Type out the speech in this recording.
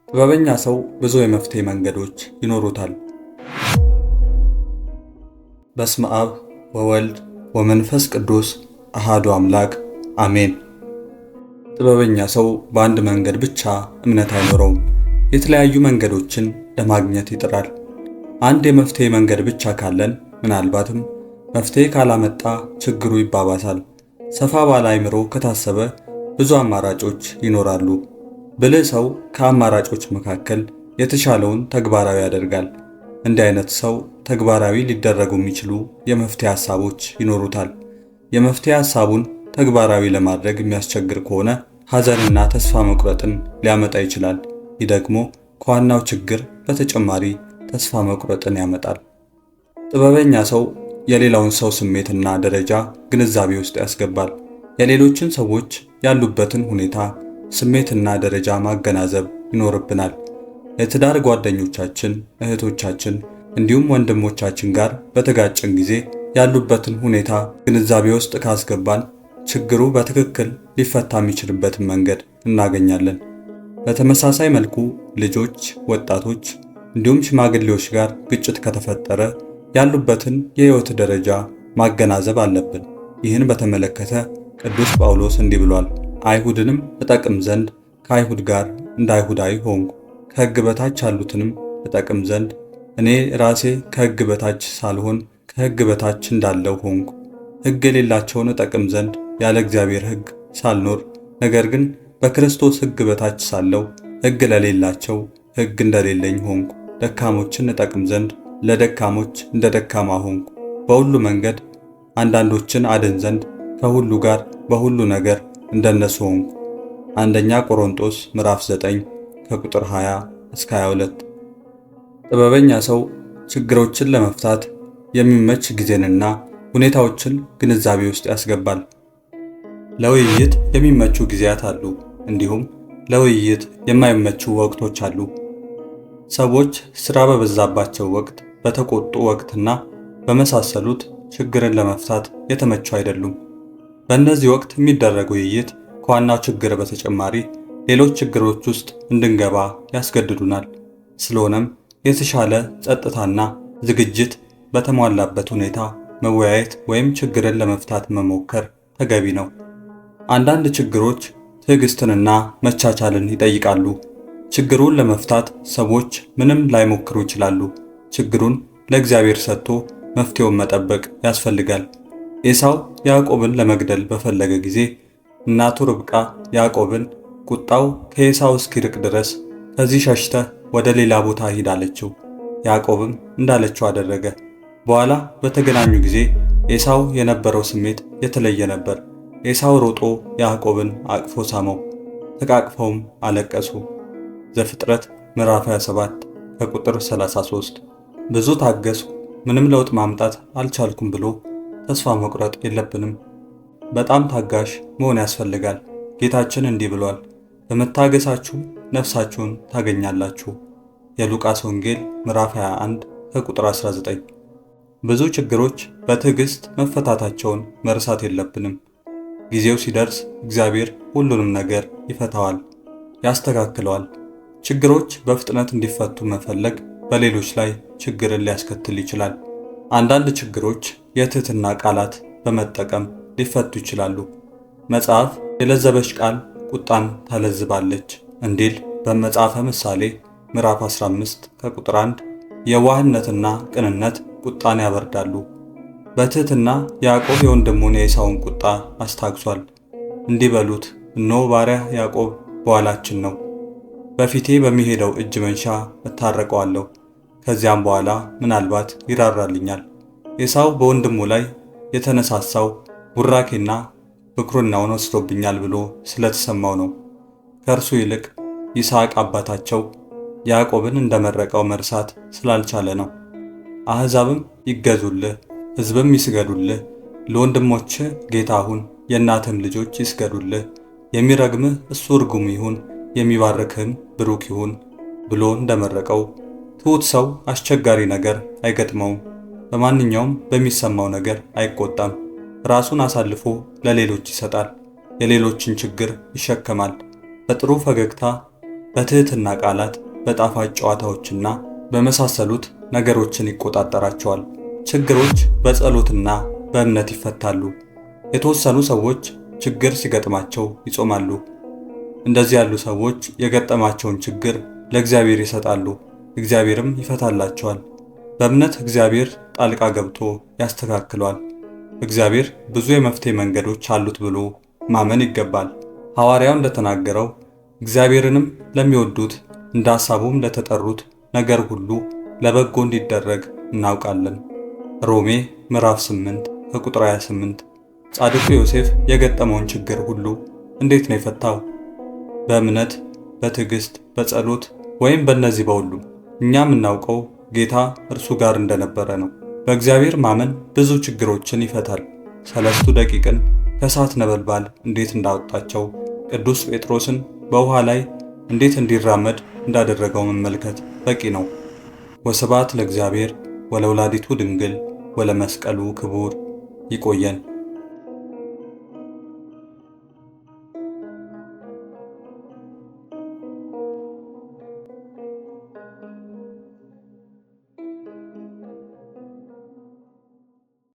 ጥበበኛ ሰው ብዙ የመፍትሄ መንገዶች ይኖሩታል። በስመ አብ ወወልድ ወመንፈስ ቅዱስ አሃዱ አምላክ አሜን። ጥበበኛ ሰው በአንድ መንገድ ብቻ እምነት አይኖረውም። የተለያዩ መንገዶችን ለማግኘት ይጥራል። አንድ የመፍትሄ መንገድ ብቻ ካለን ምናልባትም መፍትሄ ካላመጣ ችግሩ ይባባሳል። ሰፋ ባለ አእምሮ ከታሰበ ብዙ አማራጮች ይኖራሉ። ብልህ ሰው ከአማራጮች መካከል የተሻለውን ተግባራዊ ያደርጋል። እንዲህ አይነት ሰው ተግባራዊ ሊደረጉ የሚችሉ የመፍትሄ ሐሳቦች ይኖሩታል። የመፍትሄ ሐሳቡን ተግባራዊ ለማድረግ የሚያስቸግር ከሆነ ሐዘንና ተስፋ መቁረጥን ሊያመጣ ይችላል። ይህ ደግሞ ከዋናው ችግር በተጨማሪ ተስፋ መቁረጥን ያመጣል። ጥበበኛ ሰው የሌላውን ሰው ስሜትና ደረጃ ግንዛቤ ውስጥ ያስገባል። የሌሎችን ሰዎች ያሉበትን ሁኔታ ስሜትና ደረጃ ማገናዘብ ይኖርብናል። የትዳር ጓደኞቻችን፣ እህቶቻችን እንዲሁም ወንድሞቻችን ጋር በተጋጨን ጊዜ ያሉበትን ሁኔታ ግንዛቤ ውስጥ ካስገባን ችግሩ በትክክል ሊፈታ የሚችልበትን መንገድ እናገኛለን። በተመሳሳይ መልኩ ልጆች፣ ወጣቶች እንዲሁም ሽማግሌዎች ጋር ግጭት ከተፈጠረ ያሉበትን የሕይወት ደረጃ ማገናዘብ አለብን። ይህን በተመለከተ ቅዱስ ጳውሎስ እንዲህ ብሏል። አይሁድንም እጠቅም ዘንድ ከአይሁድ ጋር እንደ አይሁዳዊ ሆንኩ፣ ከሕግ በታች ያሉትንም እጠቅም ዘንድ እኔ ራሴ ከሕግ በታች ሳልሆን ከሕግ በታች እንዳለው ሆንኩ። ሕግ የሌላቸውን እጠቅም ዘንድ ያለ እግዚአብሔር ሕግ ሳልኖር፣ ነገር ግን በክርስቶስ ሕግ በታች ሳለው ሕግ ለሌላቸው ሕግ እንደሌለኝ ሆንኩ። ደካሞችን እጠቅም ዘንድ ለደካሞች እንደ ደካማ ሆንኩ። በሁሉ መንገድ አንዳንዶችን አድን ዘንድ ከሁሉ ጋር በሁሉ ነገር እንደነሱ ሆንኩ። አንደኛ ቆሮንቶስ ምዕራፍ 9 ከቁጥር 20 እስከ 22። ጥበበኛ ሰው ችግሮችን ለመፍታት የሚመች ጊዜንና ሁኔታዎችን ግንዛቤ ውስጥ ያስገባል። ለውይይት የሚመቹ ጊዜያት አሉ፣ እንዲሁም ለውይይት የማይመቹ ወቅቶች አሉ። ሰዎች ሥራ በበዛባቸው ወቅት፣ በተቆጡ ወቅትና በመሳሰሉት ችግርን ለመፍታት የተመቹ አይደሉም። በእነዚህ ወቅት የሚደረግ ውይይት ከዋናው ችግር በተጨማሪ ሌሎች ችግሮች ውስጥ እንድንገባ ያስገድዱናል። ስለሆነም የተሻለ ጸጥታና ዝግጅት በተሟላበት ሁኔታ መወያየት ወይም ችግርን ለመፍታት መሞከር ተገቢ ነው። አንዳንድ ችግሮች ትዕግስትንና መቻቻልን ይጠይቃሉ። ችግሩን ለመፍታት ሰዎች ምንም ላይሞክሩ ይችላሉ። ችግሩን ለእግዚአብሔር ሰጥቶ መፍትሄውን መጠበቅ ያስፈልጋል። ኤሳው ያዕቆብን ለመግደል በፈለገ ጊዜ እናቱ ርብቃ ያዕቆብን ቁጣው ከኤሳው እስኪርቅ ድረስ ከዚህ ሸሽተህ ወደ ሌላ ቦታ ሂድ አለችው። ያዕቆብም እንዳለችው አደረገ። በኋላ በተገናኙ ጊዜ ኤሳው የነበረው ስሜት የተለየ ነበር። ኤሳው ሮጦ ያዕቆብን አቅፎ ሳመው፣ ተቃቅፈውም አለቀሱ። ዘፍጥረት ምዕራፍ 27 ከቁጥር 33። ብዙ ታገስኩ፣ ምንም ለውጥ ማምጣት አልቻልኩም ብሎ ተስፋ መቁረጥ የለብንም። በጣም ታጋሽ መሆን ያስፈልጋል። ጌታችን እንዲህ ብሏል፣ በመታገሳችሁ ነፍሳችሁን ታገኛላችሁ። የሉቃስ ወንጌል ምዕራፍ 21 ከቁጥር 19። ብዙ ችግሮች በትዕግስት መፈታታቸውን መርሳት የለብንም። ጊዜው ሲደርስ እግዚአብሔር ሁሉንም ነገር ይፈታዋል፣ ያስተካክለዋል። ችግሮች በፍጥነት እንዲፈቱ መፈለግ በሌሎች ላይ ችግርን ሊያስከትል ይችላል። አንዳንድ ችግሮች የትህትና ቃላት በመጠቀም ሊፈቱ ይችላሉ። መጽሐፍ የለዘበች ቃል ቁጣን ታለዝባለች እንዲል በመጽሐፈ ምሳሌ ምዕራፍ 15 ከቁጥር 1 የዋህነትና ቅንነት ቁጣን ያበርዳሉ። በትህትና ያዕቆብ የወንድሙን የኤሳውን ቁጣ አስታግሷል። እንዲህ በሉት፣ እነሆ ባሪያህ ያዕቆብ በኋላችን ነው፣ በፊቴ በሚሄደው እጅ መንሻ እታረቀዋለሁ፣ ከዚያም በኋላ ምናልባት ይራራልኛል። ኤሳው በወንድሙ ላይ የተነሳሳው ቡራኬና ብኩርናውን ወስዶብኛል ብሎ ስለተሰማው ነው። ከእርሱ ይልቅ ይስሐቅ አባታቸው ያዕቆብን እንደመረቀው መርሳት ስላልቻለ ነው። አሕዛብም ይገዙልህ፣ ሕዝብም ይስገዱልህ፣ ለወንድሞችህ ጌታ ሁን፣ የእናትህም ልጆች ይስገዱልህ። የሚረግምህ እሱ ርጉም ይሁን፣ የሚባርክህም ብሩክ ይሁን ብሎ እንደመረቀው ትሑት ሰው አስቸጋሪ ነገር አይገጥመውም። በማንኛውም በሚሰማው ነገር አይቆጣም። ራሱን አሳልፎ ለሌሎች ይሰጣል። የሌሎችን ችግር ይሸከማል። በጥሩ ፈገግታ በትህትና ቃላት፣ በጣፋጭ ጨዋታዎችና በመሳሰሉት ነገሮችን ይቆጣጠራቸዋል። ችግሮች በጸሎትና በእምነት ይፈታሉ። የተወሰኑ ሰዎች ችግር ሲገጥማቸው ይጾማሉ። እንደዚህ ያሉ ሰዎች የገጠማቸውን ችግር ለእግዚአብሔር ይሰጣሉ፣ እግዚአብሔርም ይፈታላቸዋል። በእምነት እግዚአብሔር ጣልቃ ገብቶ ያስተካክሏል። እግዚአብሔር ብዙ የመፍትሄ መንገዶች አሉት ብሎ ማመን ይገባል። ሐዋርያው እንደተናገረው እግዚአብሔርንም ለሚወዱት እንደ ሐሳቡም ለተጠሩት ነገር ሁሉ ለበጎ እንዲደረግ እናውቃለን። ሮሜ ምዕራፍ 8 ከቁጥር 28። ጻድቁ ዮሴፍ የገጠመውን ችግር ሁሉ እንዴት ነው የፈታው? በእምነት፣ በትዕግስት፣ በጸሎት ወይም በእነዚህ በሁሉ? እኛ የምናውቀው ጌታ እርሱ ጋር እንደነበረ ነው። በእግዚአብሔር ማመን ብዙ ችግሮችን ይፈታል። 3 ደቂቅን ከእሳት ነበልባል እንዴት እንዳወጣቸው፣ ቅዱስ ጴጥሮስን በውሃ ላይ እንዴት እንዲራመድ እንዳደረገው መመልከት በቂ ነው። ወስብሐት ለእግዚአብሔር ወለወላዲቱ ድንግል ወለመስቀሉ ክቡር። ይቆየን።